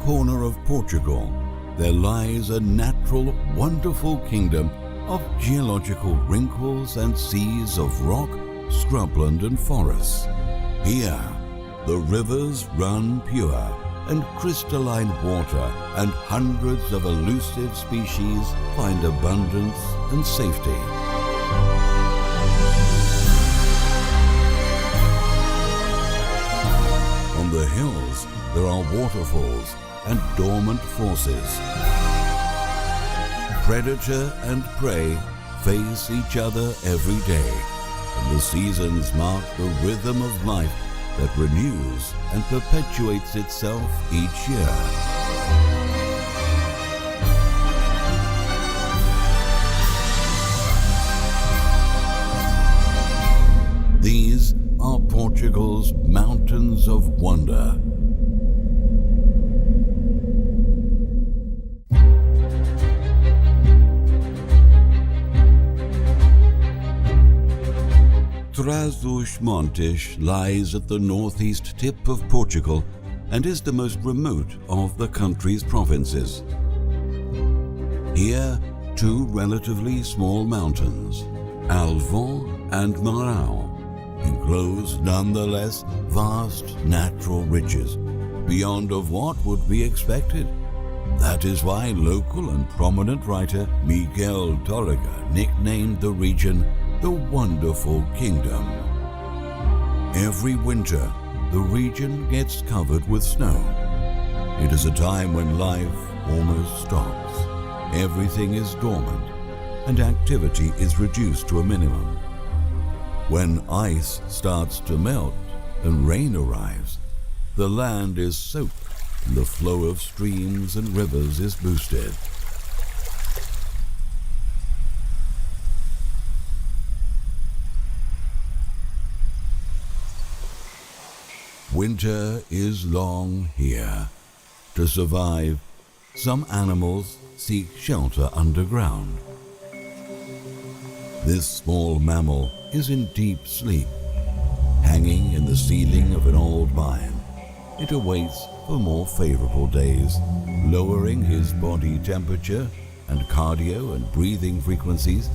corner of Portugal, there lies a natural, wonderful kingdom of geological wrinkles and seas of rock, scrubland and forests. Here, the rivers run pure and crystalline water, and hundreds of elusive species find abundance and safety. On the hills, there are waterfalls and dormant forces. Predator and prey face each other every day, and the seasons mark the rhythm of life that renews and perpetuates itself each year. These are Portugal's mountains of wonder. Trás-os-Montes lies at the northeast tip of Portugal and is the most remote of the country's provinces. Here, two relatively small mountains, Alvão and Marão, enclose nonetheless vast natural riches, beyond of what would be expected. That is why local and prominent writer Miguel Torrega nicknamed the region the Wonderful Kingdom. Every winter, the region gets covered with snow. It is a time when life almost stops. Everything is dormant, and activity is reduced to a minimum. When ice starts to melt and rain arrives, the land is soaked and the flow of streams and rivers is boosted. Winter is long here. To survive, some animals seek shelter underground. This small mammal is in deep sleep. Hanging in the ceiling of an old mine, it awaits for more favorable days, lowering his body temperature and cardio and breathing frequencies.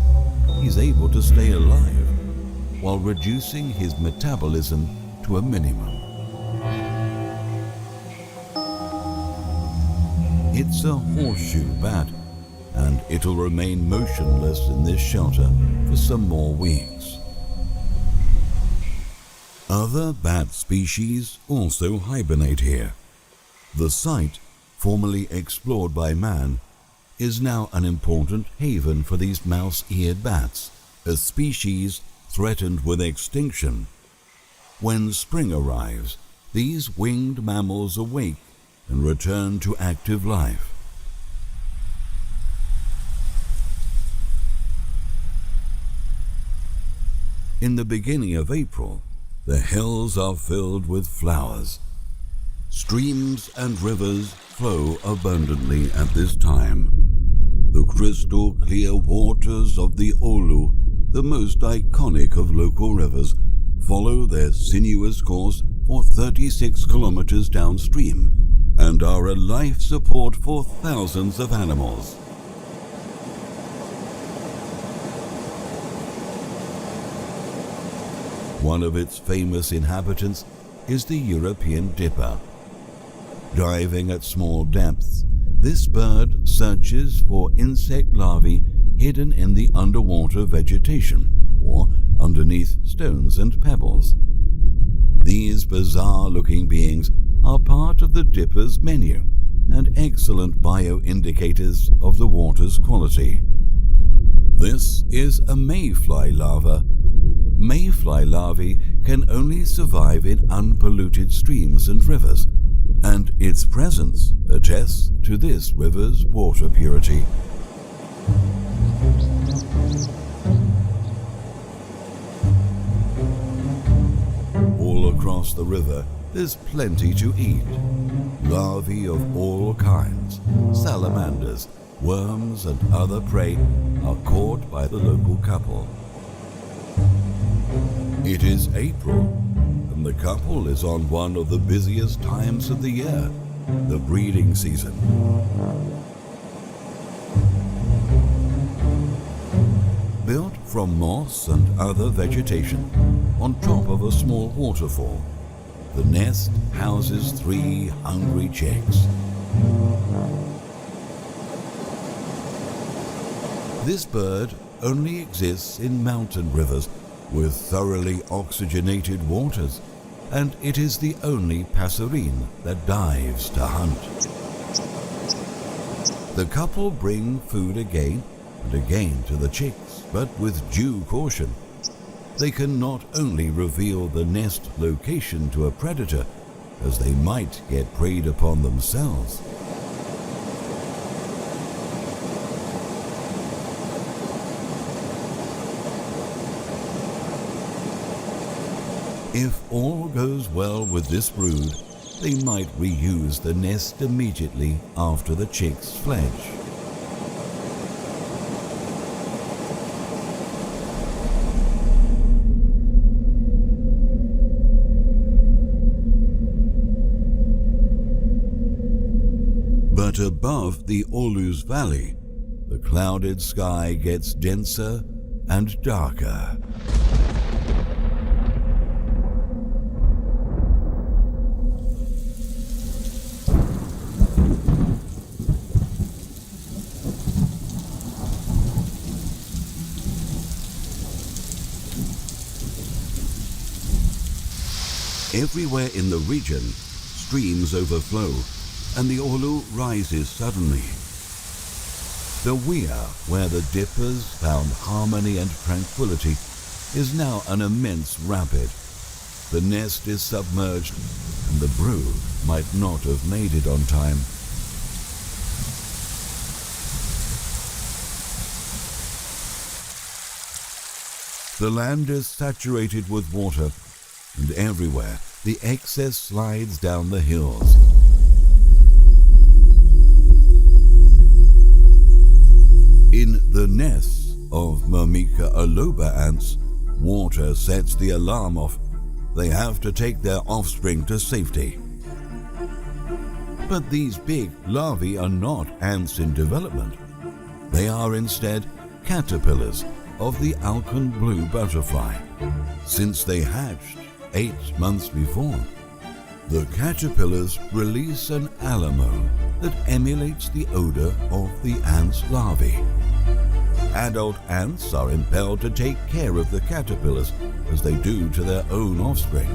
He's able to stay alive while reducing his metabolism to a minimum. It's a horseshoe bat, and it'll remain motionless in this shelter for some more weeks. Other bat species also hibernate here. The site, formerly explored by man, is now an important haven for these mouse-eared bats, a species threatened with extinction. When spring arrives, these winged mammals awake and return to active life. In the beginning of April, the hills are filled with flowers. Streams and rivers flow abundantly at this time. The crystal clear waters of the Olu, the most iconic of local rivers, follow their sinuous course for 36 kilometers downstream and are a life support for thousands of animals. One of its famous inhabitants is the European dipper. Diving at small depths, this bird searches for insect larvae hidden in the underwater vegetation or underneath stones and pebbles. These bizarre-looking beings are part of the dipper's menu and excellent bioindicators of the water's quality. This is a mayfly larva. Mayfly larvae can only survive in unpolluted streams and rivers, and its presence attests to this river's water purity. All across the river, there's plenty to eat. Larvae of all kinds, salamanders, worms and other prey are caught by the local couple. It is April, and the couple is on one of the busiest times of the year, the breeding season. Built from moss and other vegetation on top of a small waterfall, the nest houses 3 hungry chicks. This bird only exists in mountain rivers with thoroughly oxygenated waters, and it is the only passerine that dives to hunt. The couple bring food again and again to the chicks, but with due caution. They can not only reveal the nest location to a predator, as they might get preyed upon themselves. If all goes well with this brood, they might reuse the nest immediately after the chicks fledge. But above the Orluz Valley, the clouded sky gets denser and darker. Everywhere in the region, streams overflow, and the Orlu rises suddenly. The weir, where the dippers found harmony and tranquility, is now an immense rapid. The nest is submerged, and the brood might not have made it on time. The land is saturated with water, and everywhere the excess slides down the hills. In the nests of Myrmica aloba ants, water sets the alarm off. They have to take their offspring to safety. But these big larvae are not ants in development. They are instead caterpillars of the Alcan blue butterfly, since they hatched 8 months before. The caterpillars release an alamo that emulates the odor of the ant's larvae. Adult ants are impelled to take care of the caterpillars as they do to their own offspring.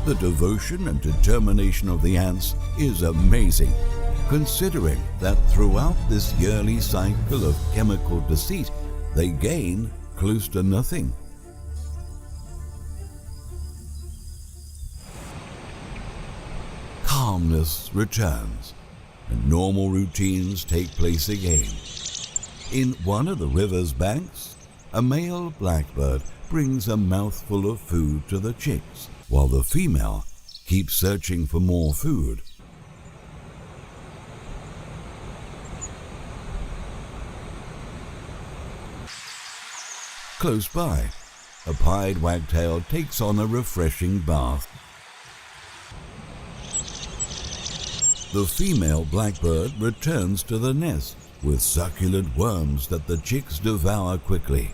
The devotion and determination of the ants is amazing, considering that throughout this yearly cycle of chemical deceit, they gain close to nothing. Calmness returns, and normal routines take place again. In one of the river's banks, a male blackbird brings a mouthful of food to the chicks, while the female keeps searching for more food. Close by, a pied wagtail takes on a refreshing bath. The female blackbird returns to the nest with succulent worms that the chicks devour quickly.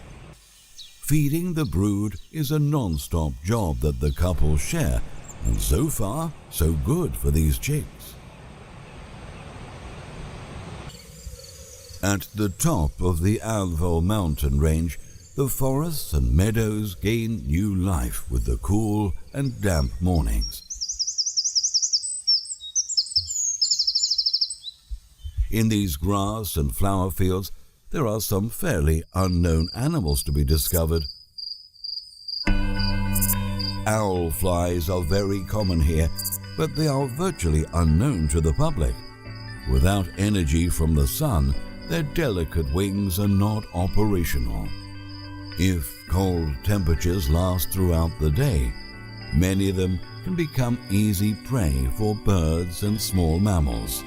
Feeding the brood is a non-stop job that the couple share, and so far, so good for these chicks. At the top of the Alvo mountain range, the forests and meadows gain new life with the cool and damp mornings. In these grass and flower fields, there are some fairly unknown animals to be discovered. Owl flies are very common here, but they are virtually unknown to the public. Without energy from the sun, their delicate wings are not operational. If cold temperatures last throughout the day, many of them can become easy prey for birds and small mammals.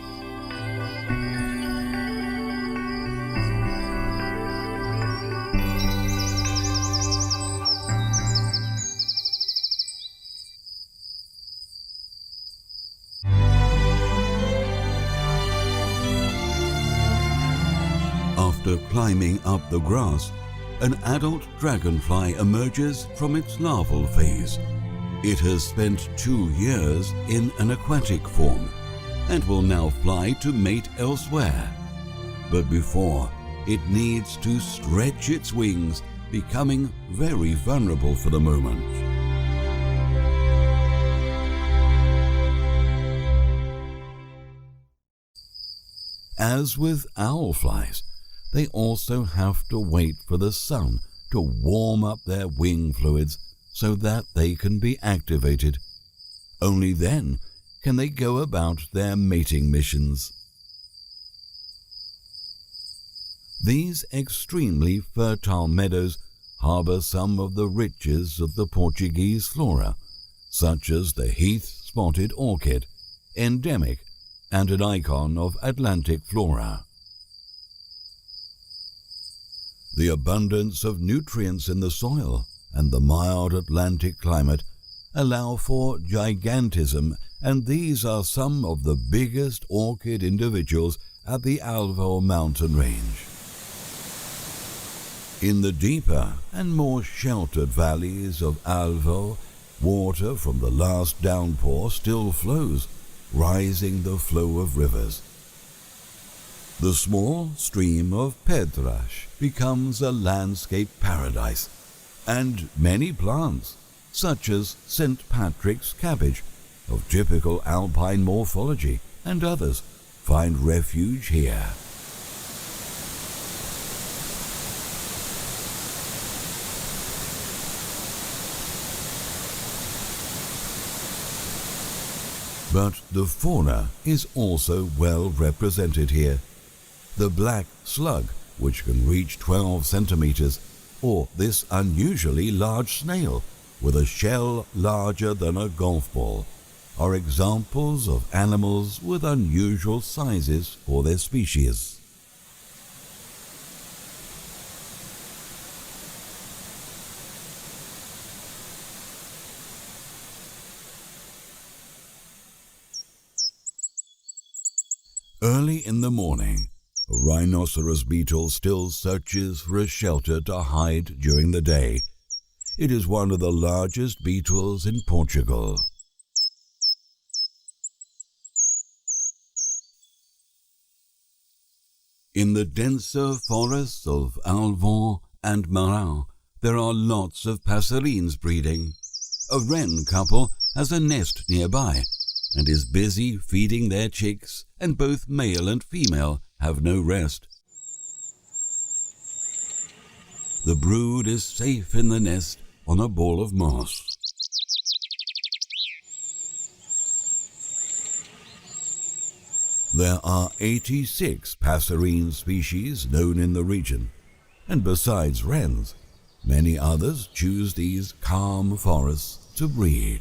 After climbing up the grass, an adult dragonfly emerges from its larval phase. It has spent 2 years in an aquatic form and will now fly to mate elsewhere. But before, it needs to stretch its wings, becoming very vulnerable for the moment. As with owlflies, they also have to wait for the sun to warm up their wing fluids so that they can be activated. Only then can they go about their mating missions. These extremely fertile meadows harbour some of the riches of the Portuguese flora, such as the heath-spotted orchid, endemic and an icon of Atlantic flora. The abundance of nutrients in the soil and the mild Atlantic climate allow for gigantism, and these are some of the biggest orchid individuals at the Alvor mountain range. In the deeper and more sheltered valleys of Alvor, water from the last downpour still flows, rising the flow of rivers. The small stream of Pedras becomes a landscape paradise, and many plants, such as St. Patrick's cabbage, of typical alpine morphology, and others, find refuge here. But the fauna is also well represented here. The black slug, which can reach 12 centimeters, or this unusually large snail with a shell larger than a golf ball, are examples of animals with unusual sizes for their species. Early in the morning, a rhinoceros beetle still searches for a shelter to hide during the day. It is one of the largest beetles in Portugal. In the denser forests of Alvor and Marão, there are lots of passerines breeding. A wren couple has a nest nearby and is busy feeding their chicks, and both male and female have no rest. The brood is safe in the nest on a ball of moss. There are 86 passerine species known in the region, and besides wrens, many others choose these calm forests to breed.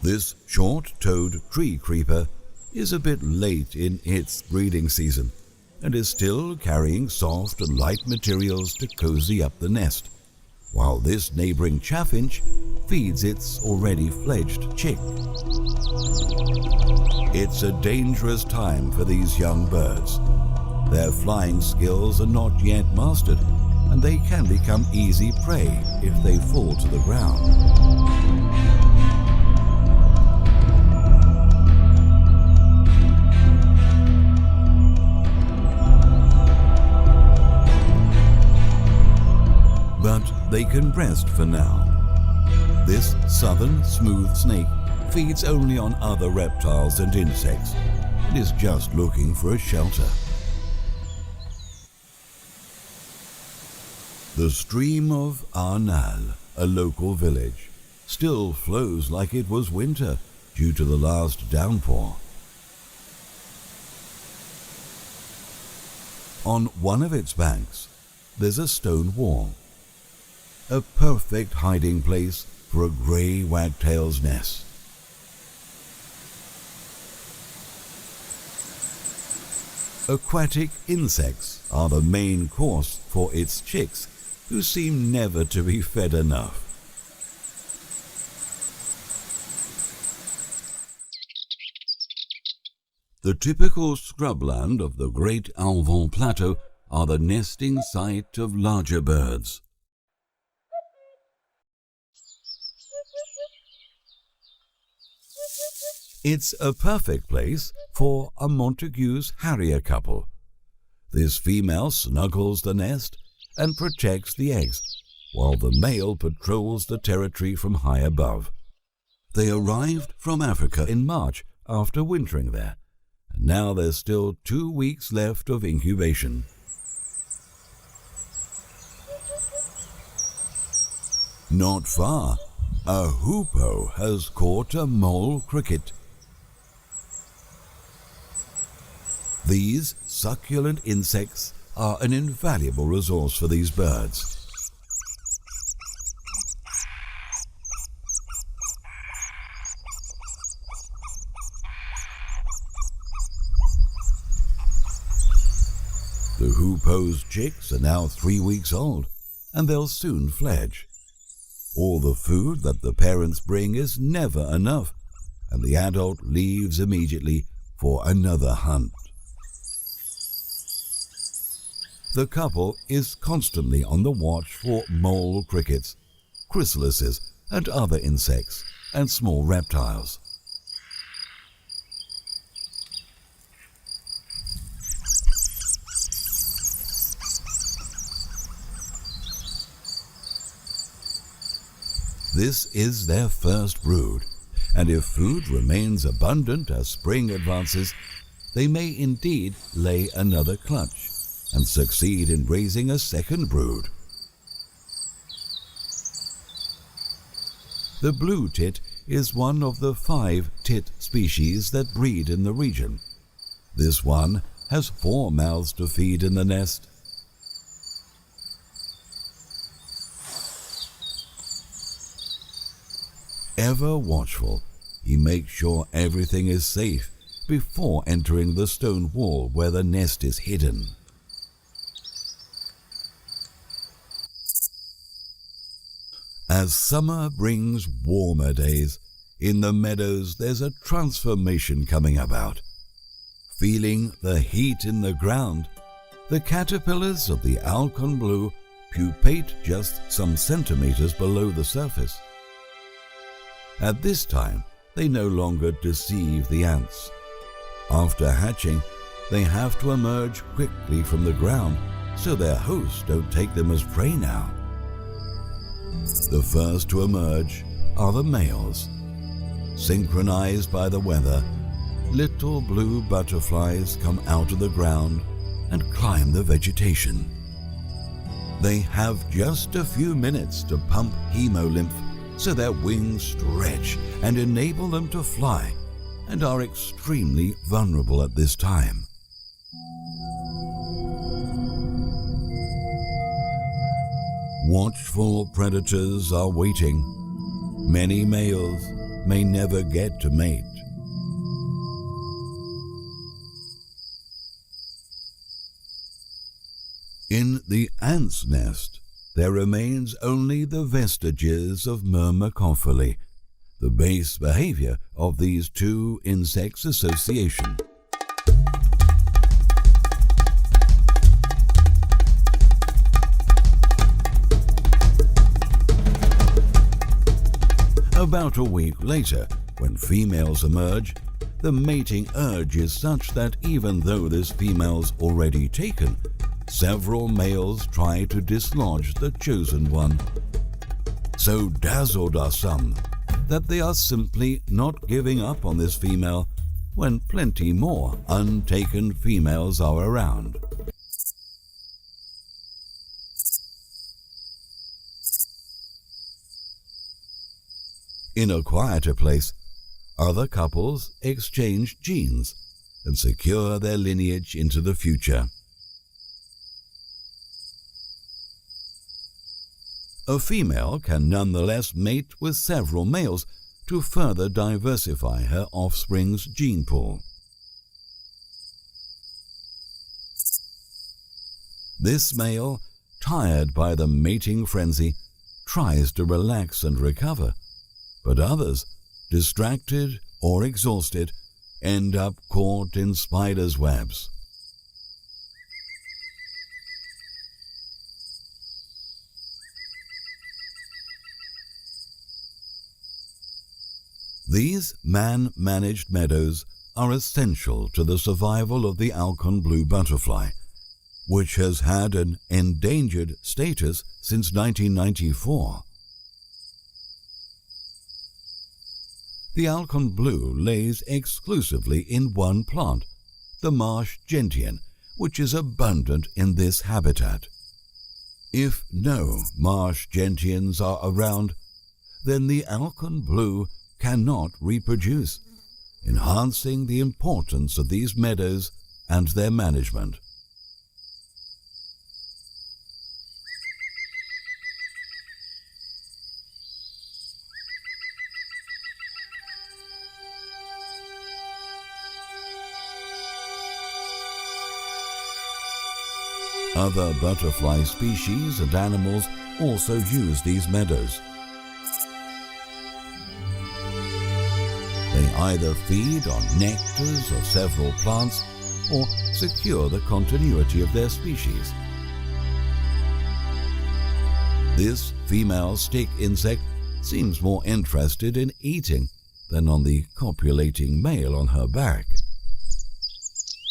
This short-toed tree creeper is a bit late in its breeding season and is still carrying soft and light materials to cozy up the nest, while this neighboring chaffinch feeds its already fledged chick. It's a dangerous time for these young birds. Their flying skills are not yet mastered, and they can become easy prey if they fall to the ground. But they can rest for now. This southern smooth snake feeds only on other reptiles and insects and is just looking for a shelter. The stream of Arnal, a local village, still flows like it was winter due to the last downpour. On one of its banks, there's a stone wall, a perfect hiding place for a grey wagtail's nest. Aquatic insects are the main course for its chicks, who seem never to be fed enough. The typical scrubland of the Great Alvon Plateau are the nesting site of larger birds. It's a perfect place for a Montagu's harrier couple. This female snuggles the nest and protects the eggs, while the male patrols the territory from high above. They arrived from Africa in March after wintering there, and now there's still 2 weeks left of incubation. Not far, a hoopoe has caught a mole cricket. These succulent insects are an invaluable resource for these birds. The hoopoe's chicks are now 3 weeks old, and they'll soon fledge. All the food that the parents bring is never enough, and the adult leaves immediately for another hunt. The couple is constantly on the watch for mole crickets, chrysalises, and other insects, and small reptiles. This is their first brood, and if food remains abundant as spring advances, they may indeed lay another clutch and succeed in raising a second brood. The blue tit is one of the 5 tit species that breed in the region. This one has 4 mouths to feed in the nest. Ever watchful, he makes sure everything is safe before entering the stone wall where the nest is hidden. As summer brings warmer days, in the meadows there's a transformation coming about. Feeling the heat in the ground, the caterpillars of the Alcon blue pupate just some centimeters below the surface. At this time, they no longer deceive the ants. After hatching, they have to emerge quickly from the ground so their hosts don't take them as prey now. The first to emerge are the males. Synchronized by the weather, little blue butterflies come out of the ground and climb the vegetation. They have just a few minutes to pump hemolymph so their wings stretch and enable them to fly, and are extremely vulnerable at this time. Watchful predators are waiting. Many males may never get to mate. In the ant's nest, there remains only the vestiges of myrmecophily, the base behavior of these 2 insects' association. About a week later, when females emerge, the mating urge is such that even though this female's already taken, several males try to dislodge the chosen one. So dazzled are some that they are simply not giving up on this female when plenty more untaken females are around. In a quieter place, other couples exchange genes and secure their lineage into the future. A female can nonetheless mate with several males to further diversify her offspring's gene pool. This male, tired by the mating frenzy, tries to relax and recover, but others, distracted or exhausted, end up caught in spiders' webs. These man-managed meadows are essential to the survival of the Alcon blue butterfly, which has had an endangered status since 1994. The Alcon blue lays exclusively in one plant, the marsh gentian, which is abundant in this habitat. If no marsh gentians are around, then the Alcon blue cannot reproduce, enhancing the importance of these meadows and their management. Other butterfly species and animals also use these meadows. They either feed on nectars of several plants or secure the continuity of their species. This female stick insect seems more interested in eating than on the copulating male on her back.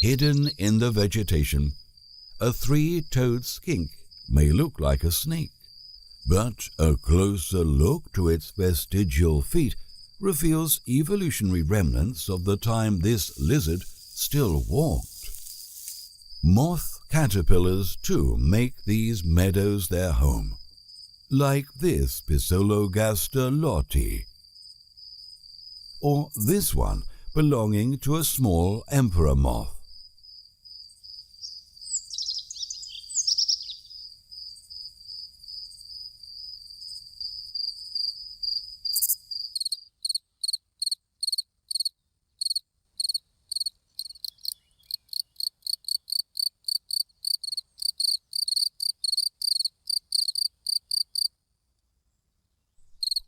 Hidden in the vegetation, a three-toed skink may look like a snake, but a closer look to its vestigial feet reveals evolutionary remnants of the time this lizard still walked. Moth caterpillars, too, make these meadows their home, like this Pisologaster lotti, or this one belonging to a small emperor moth.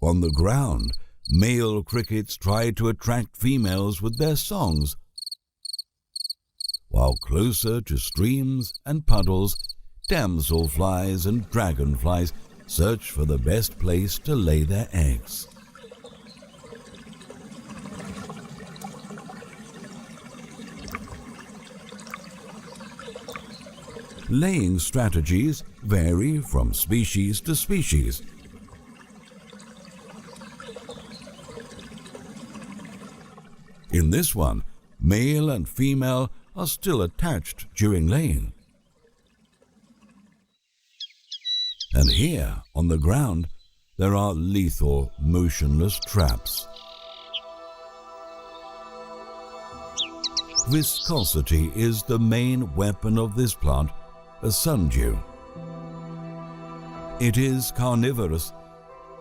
On the ground, male crickets try to attract females with their songs, while closer to streams and puddles, damselflies and dragonflies search for the best place to lay their eggs. Laying strategies vary from species to species. In this one, male and female are still attached during laying. And here, on the ground, there are lethal, motionless traps. Viscosity is the main weapon of this plant, a sundew. It is carnivorous,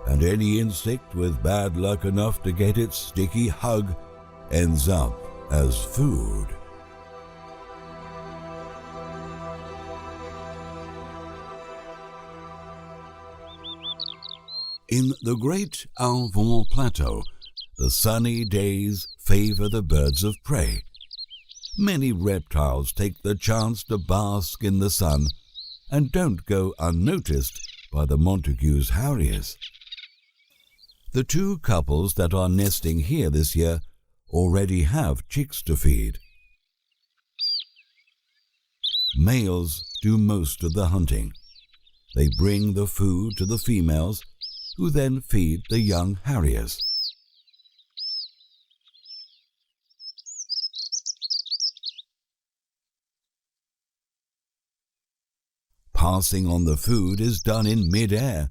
and any insect with bad luck enough to get its sticky hug ends up as food. In the great Alvon Plateau, the sunny days favor the birds of prey. Many reptiles take the chance to bask in the sun and don't go unnoticed by the Montagu's harriers. The two couples that are nesting here this year already have chicks to feed. Males do most of the hunting. They bring the food to the females, who then feed the young harriers. Passing on the food is done in mid-air,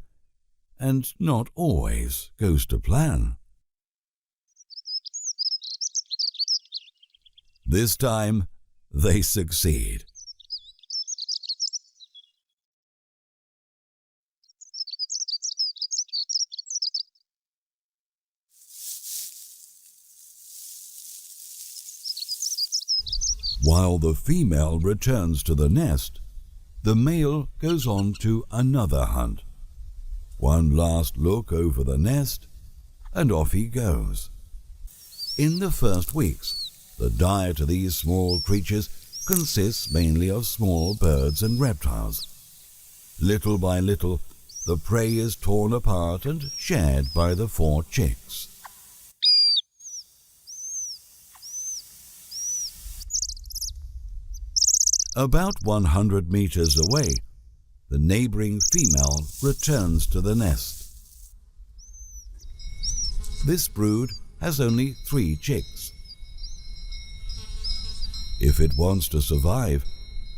and not always goes to plan. This time, they succeed. While the female returns to the nest, the male goes on to another hunt. One last look over the nest, and off he goes. In the first weeks, The diet of these small creatures consists mainly of small birds and reptiles. Little by little, the prey is torn apart and shared by the 4 chicks. About 100 meters away, the neighboring female returns to the nest. This brood has only 3 chicks. If it wants to survive,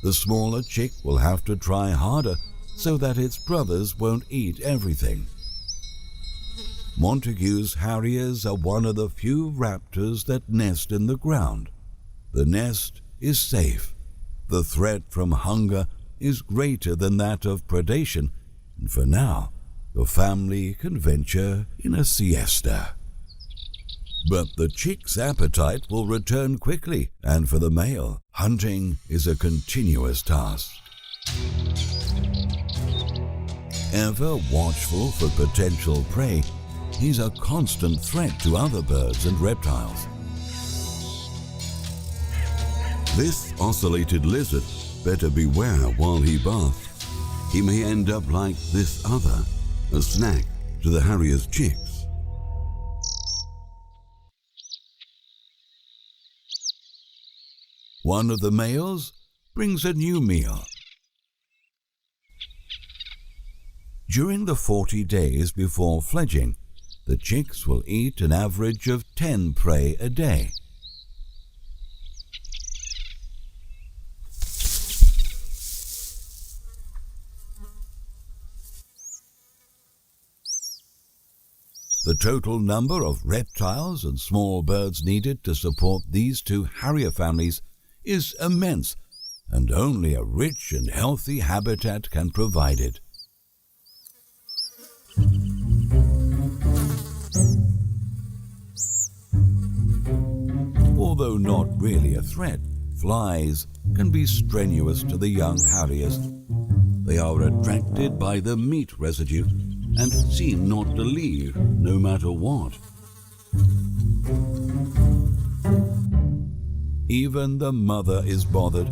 the smaller chick will have to try harder so that its brothers won't eat everything. Montagu's harriers are one of the few raptors that nest in the ground. The nest is safe. The threat from hunger is greater than that of predation, and for now, the family can venture in a siesta. But the chick's appetite will return quickly, and for the male, hunting is a continuous task. Ever watchful for potential prey, he's a constant threat to other birds and reptiles. This ocellated lizard better beware while he baths. He may end up like this other, a snack to the harrier's chicks. One of the males brings a new meal. During the 40 days before fledging, the chicks will eat an average of 10 prey a day. The total number of reptiles and small birds needed to support these 2 harrier families is immense, and only a rich and healthy habitat can provide it. Although not really a threat, flies can be strenuous to the young harriers. They are attracted by the meat residue and seem not to leave no matter what. Even the mother is bothered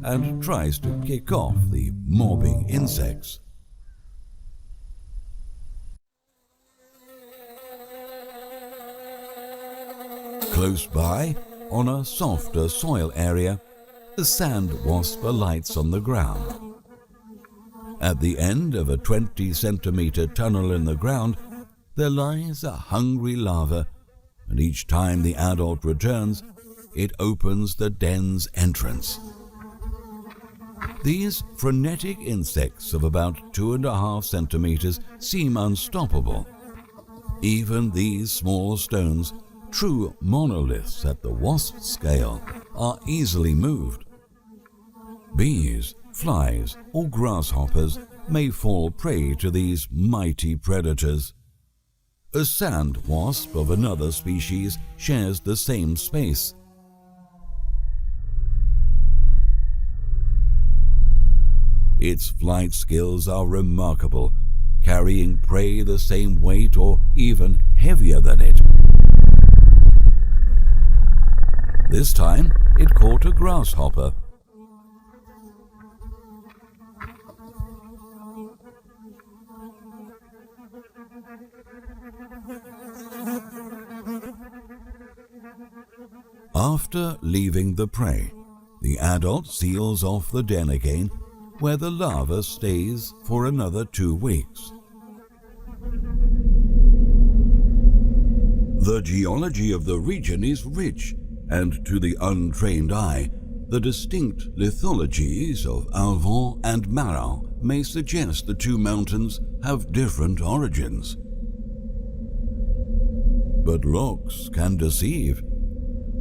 and tries to kick off the mobbing insects. Close by, on a softer soil area, the sand wasp alights on the ground. At the end of a 20-centimeter tunnel in the ground, there lies a hungry larva, and each time the adult returns, it opens the den's entrance. These frenetic insects of about 2.5 centimeters seem unstoppable. Even these small stones, true monoliths at the wasp scale, are easily moved. Bees, flies, or grasshoppers may fall prey to these mighty predators. A sand wasp of another species shares the same space. Its flight skills are remarkable, carrying prey the same weight or even heavier than it. This time, it caught a grasshopper. After leaving the prey, the adult seals off the den again, where the larva stays for another 2 weeks. The geology of the region is rich, and to the untrained eye, the distinct lithologies of Alvon and Marau may suggest the 2 mountains have different origins. But looks can deceive.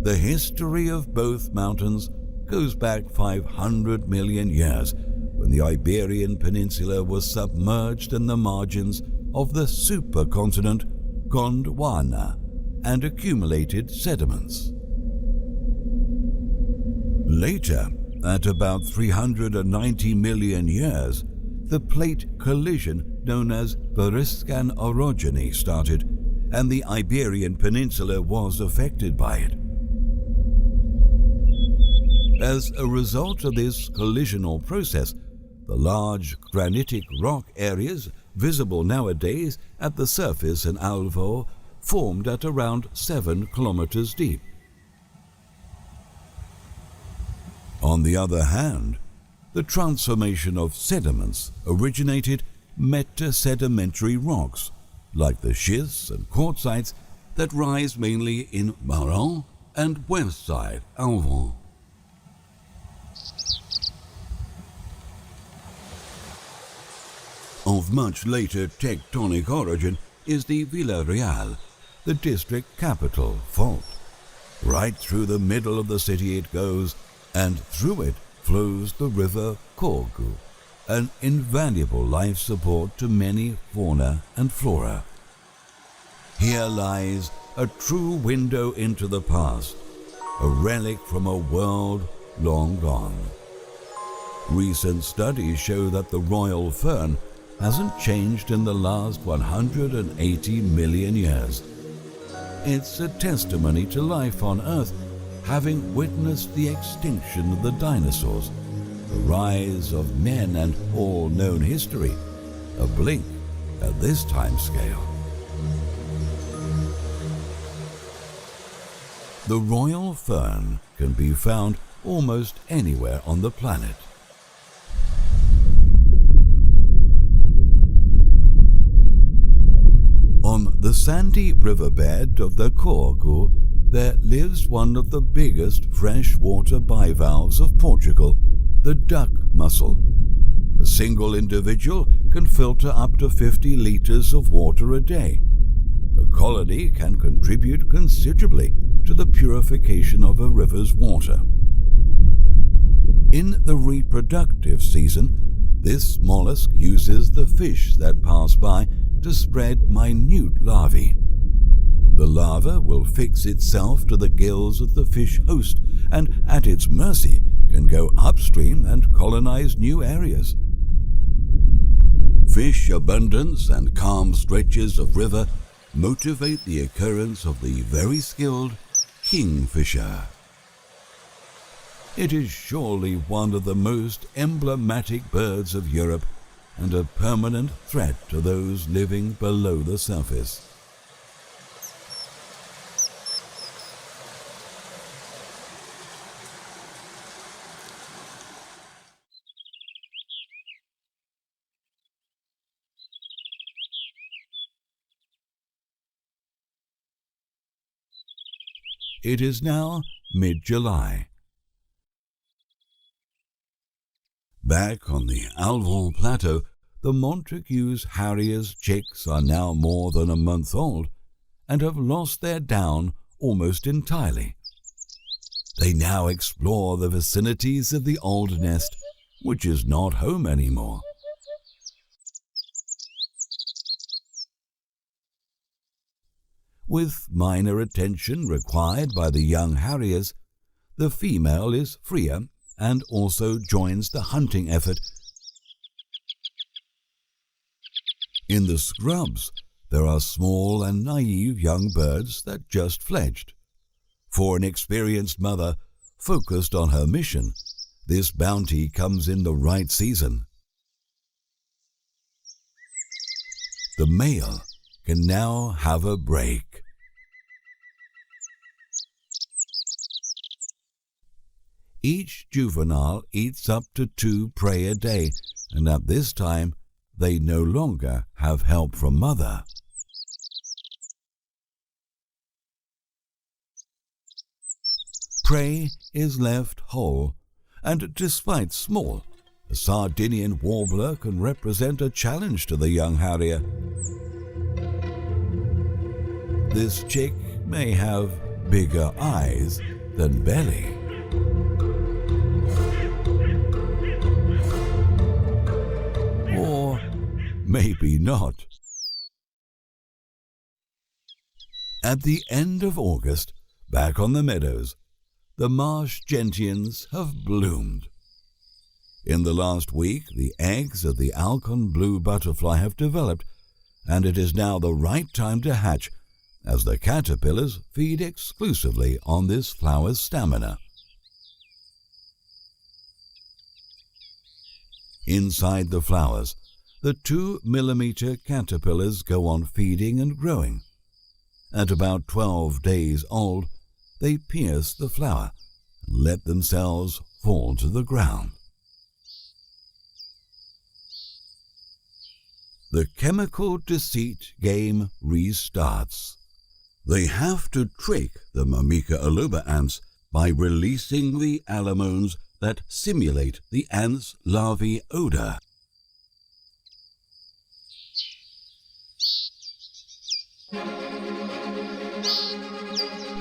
The history of both mountains goes back 500 million years, when the Iberian Peninsula was submerged in the margins of the supercontinent Gondwana and accumulated sediments. Later, at about 390 million years, the plate collision known as Beriscan orogeny started, and the Iberian Peninsula was affected by it. As a result of this collisional process, the large granitic rock areas visible nowadays at the surface in Alvor formed at around 7 kilometers deep. On the other hand, the transformation of sediments originated metasedimentary rocks, like the schists and quartzites that rise mainly in Marin and Westside Alvor. Of much later tectonic origin is the Villarreal, the district capital, fault. Right through the middle of the city it goes, and through it flows the river Cork, an invaluable life support to many fauna and flora. Here lies a true window into the past, a relic from a world long gone. Recent studies show that the royal fern hasn't changed in the last 180 million years. It's a testimony to life on Earth, having witnessed the extinction of the dinosaurs, the rise of men and all known history, a blink at this time scale. The royal fern can be found almost anywhere on the planet. On the sandy riverbed of the Cork, there lives one of the biggest freshwater bivalves of Portugal, the duck mussel. A single individual can filter up to 50 liters of water a day. A colony can contribute considerably to the purification of a river's water. In the reproductive season, this mollusk uses the fish that pass by to spread minute larvae. The larva will fix itself to the gills of the fish host and, at its mercy, can go upstream and colonize new areas. Fish abundance and calm stretches of river motivate the occurrence of the very skilled kingfisher. It is surely one of the most emblematic birds of Europe and a permanent threat to those living below the surface. It is now mid-July. Back on the Alvor Plateau, the Montagu's harriers' chicks are now more than a month old and have lost their down almost entirely. They now explore the vicinities of the old nest, which is not home anymore. With minor attention required by the young harriers, the female is freer and also joins the hunting effort. In the scrubs, there are small and naive young birds that just fledged. For an experienced mother focused on her mission, this bounty comes in the right season. The male can now have a break. Each juvenile eats up to 2 prey a day, and at this time they no longer have help from mother. Prey is left whole, and despite small, the Sardinian warbler can represent a challenge to the young harrier. This chick may have bigger eyes than belly. Or maybe not. At the end of August, back on the meadows, the marsh gentians have bloomed. In the last week, the eggs of the Alcon blue butterfly have developed, and it is now the right time to hatch, as the caterpillars feed exclusively on this flower's stamina. Inside the flowers, the 2-millimeter caterpillars go on feeding and growing. At about 12 days old, they pierce the flower and let themselves fall to the ground. The chemical deceit game restarts. They have to trick the Myrmica aluba ants by releasing the pheromones that simulate the ant's larvae odor.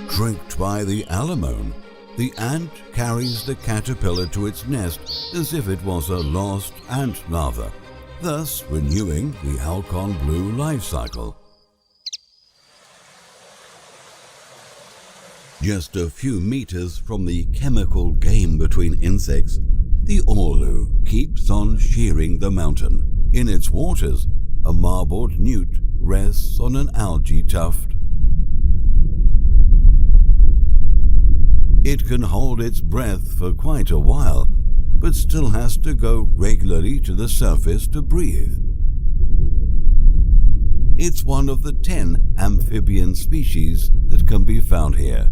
Tricked by the pheromone, the ant carries the caterpillar to its nest as if it was a lost ant larva, thus renewing the halcon blue life cycle. Just a few meters from the chemical game between insects, the orlu keeps on shearing the mountain. In its waters, a marbled newt rests on an algae tuft. It can hold its breath for quite a while, but still has to go regularly to the surface to breathe. It's one of the 10 amphibian species that can be found here.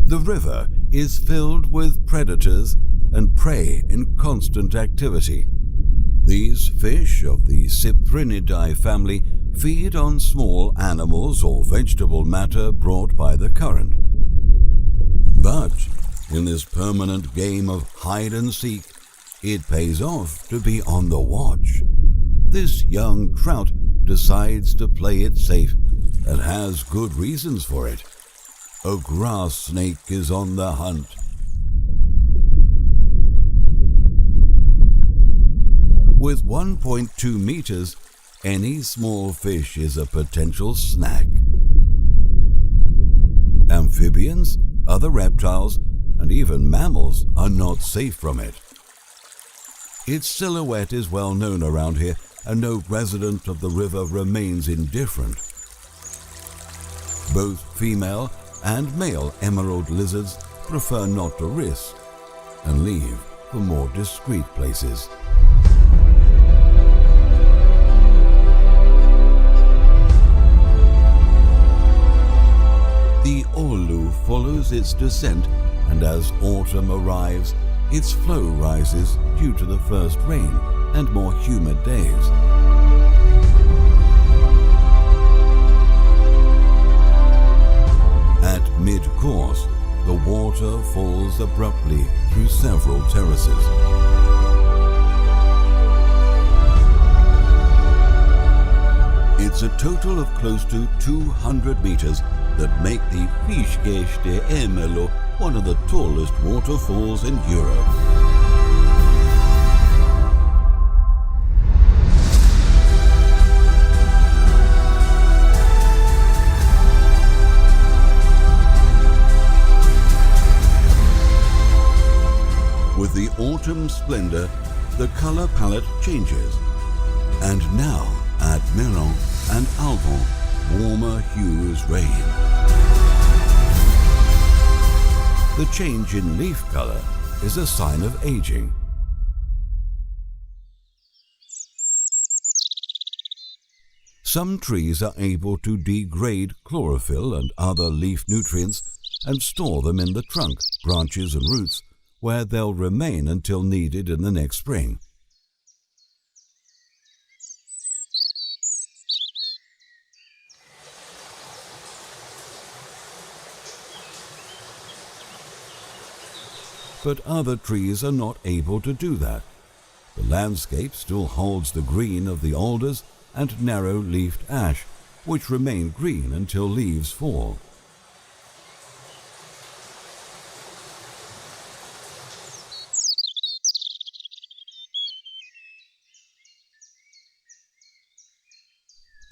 The river is filled with predators and prey in constant activity. These fish of the Cyprinidae family feed on small animals or vegetable matter brought by the current. But in this permanent game of hide and seek, it pays off to be on the watch. This young trout decides to play it safe and has good reasons for it. A grass snake is on the hunt. With 1.2 meters, any small fish is a potential snack. Amphibians, other reptiles, and even mammals are not safe from it. Its silhouette is well known around here, and no resident of the river remains indifferent. Both female and male emerald lizards prefer not to risk and leave for more discreet places. The orlu follows its descent, and as autumn arrives, its flow rises due to the first rain and more humid days. At mid-course, the water falls abruptly through several terraces. It's a total of close to 200 meters that make the Fischgesch de Emelo one of the tallest waterfalls in Europe. With the autumn splendor, the color palette changes, and now at Meran and Alban, warmer hues reign. The change in leaf color is a sign of aging. Some trees are able to degrade chlorophyll and other leaf nutrients and store them in the trunk, branches and roots, where they'll remain until needed in the next spring. But other trees are not able to do that. The landscape still holds the green of the alders and narrow-leafed ash, which remain green until leaves fall.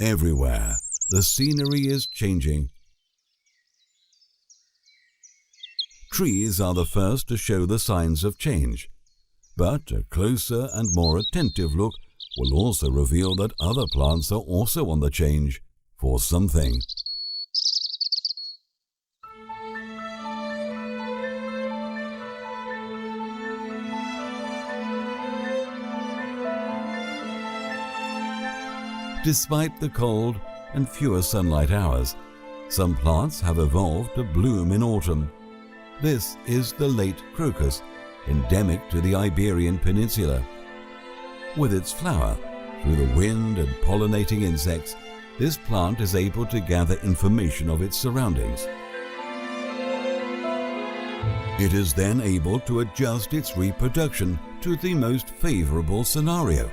Everywhere, the scenery is changing. Trees are the first to show the signs of change, but a closer and more attentive look will also reveal that other plants are also on the change for something. Despite the cold and fewer sunlight hours, some plants have evolved to bloom in autumn. This is the late crocus, endemic to the Iberian Peninsula. With its flower, through the wind and pollinating insects, this plant is able to gather information of its surroundings. It is then able to adjust its reproduction to the most favorable scenario,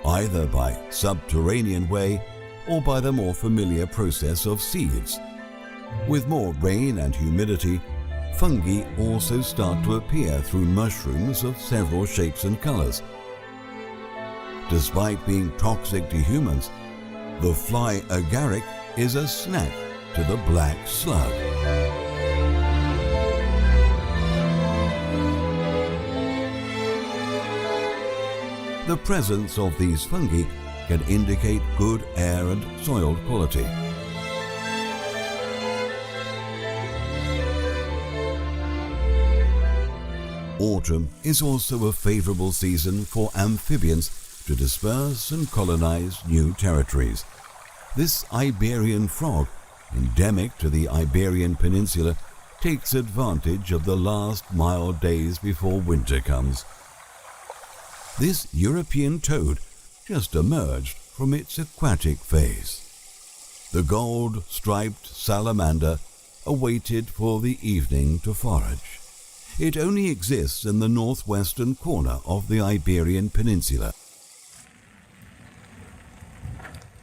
either by subterranean way or by the more familiar process of seeds. With more rain and humidity, fungi also start to appear through mushrooms of several shapes and colors. Despite being toxic to humans, the fly agaric is a snack to the black slug. The presence of these fungi can indicate good air and soil quality. Autumn is also a favorable season for amphibians to disperse and colonize new territories. This Iberian frog, endemic to the Iberian Peninsula, takes advantage of the last mild days before winter comes. This European toad just emerged from its aquatic phase. The gold-striped salamander awaited for the evening to forage. It only exists in the northwestern corner of the Iberian Peninsula.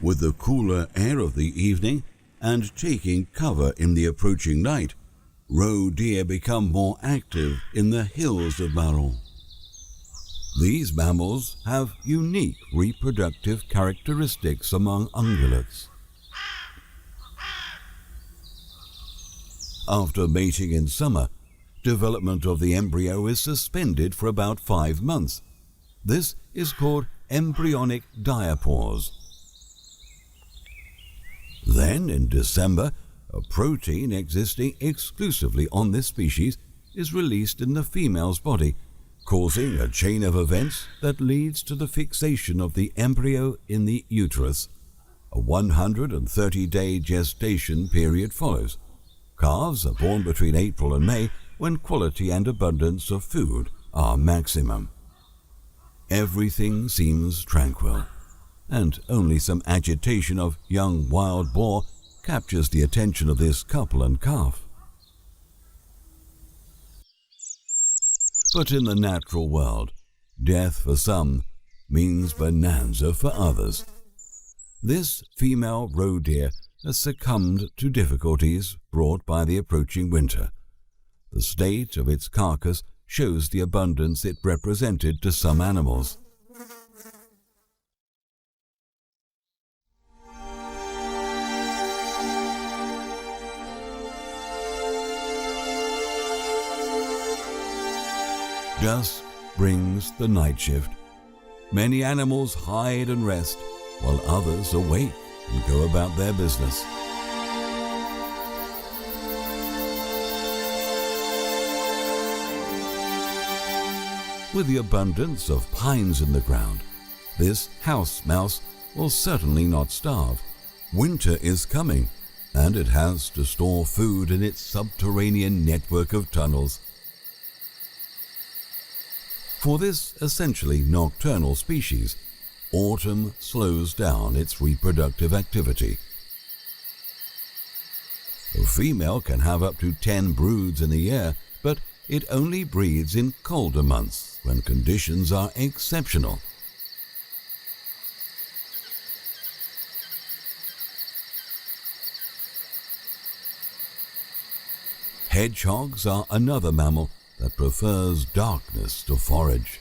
With the cooler air of the evening and taking cover in the approaching night, roe deer become more active in the hills of Maron. These mammals have unique reproductive characteristics among ungulates. After mating in summer, development of the embryo is suspended for about 5 months. This is called embryonic diapause. Then, in December, a protein existing exclusively on this species is released in the female's body, causing a chain of events that leads to the fixation of the embryo in the uterus. A 130-day gestation period follows. Calves are born between April and May, when quality and abundance of food are maximum. Everything seems tranquil, and only some agitation of young wild boar captures the attention of this couple and calf. But in the natural world, death for some means bonanza for others. This female roe deer has succumbed to difficulties brought by the approaching winter. The state of its carcass shows the abundance it represented to some animals. Dusk brings the night shift. Many animals hide and rest, while others awake and go about their business. With the abundance of pines in the ground, this house mouse will certainly not starve. Winter is coming, and it has to store food in its subterranean network of tunnels. For this essentially nocturnal species, autumn slows down its reproductive activity. A female can have up to 10 broods in a year, but it only breeds in colder months when conditions are exceptional. Hedgehogs are another mammal that prefers darkness to forage.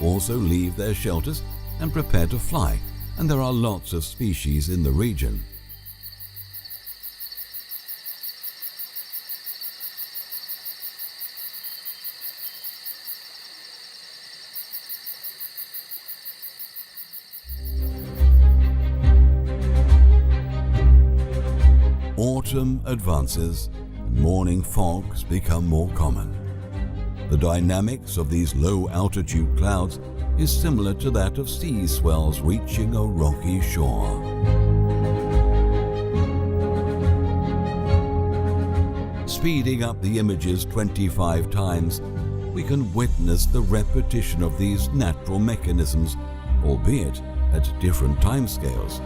also leave their shelters and prepare to fly, and there are lots of species in the region. Autumn advances and morning fogs become more common. The dynamics of these low-altitude clouds is similar to that of sea swells reaching a rocky shore. Speeding up the images 25 times, we can witness the repetition of these natural mechanisms, albeit at different timescales.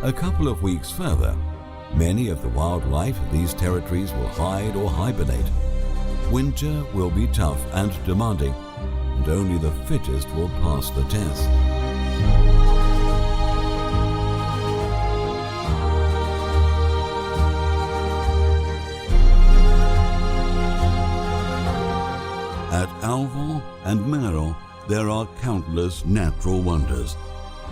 A couple of weeks further, many of the wildlife of these territories will hide or hibernate. Winter will be tough and demanding, and only the fittest will pass the test. At Alvor and Mero, there are countless natural wonders.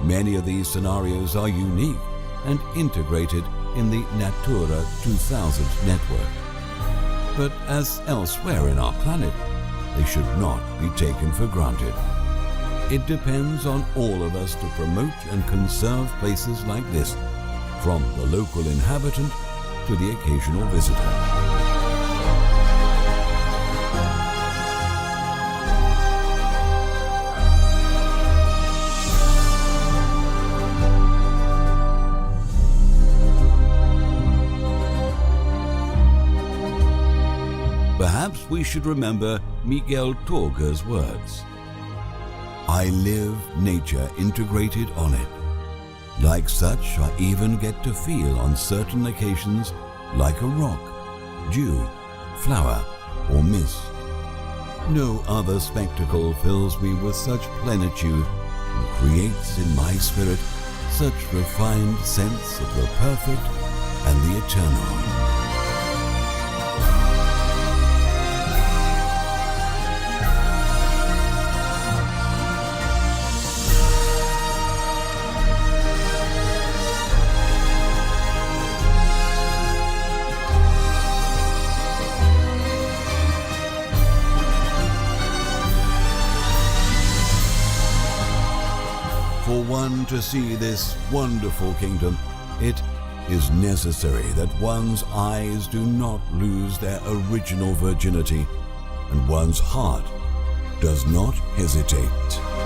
Many of these scenarios are unique and integrated in the Natura 2000 network. But as elsewhere in our planet, they should not be taken for granted. It depends on all of us to promote and conserve places like this, from the local inhabitant to the occasional visitor. Perhaps we should remember Miguel Torga's words. I live nature integrated on it. Like such, I even get to feel on certain occasions like a rock, dew, flower, or mist. No other spectacle fills me with such plenitude and creates in my spirit such refined sense of the perfect and the eternal. For one to see this wonderful kingdom, it is necessary that one's eyes do not lose their original virginity and one's heart does not hesitate.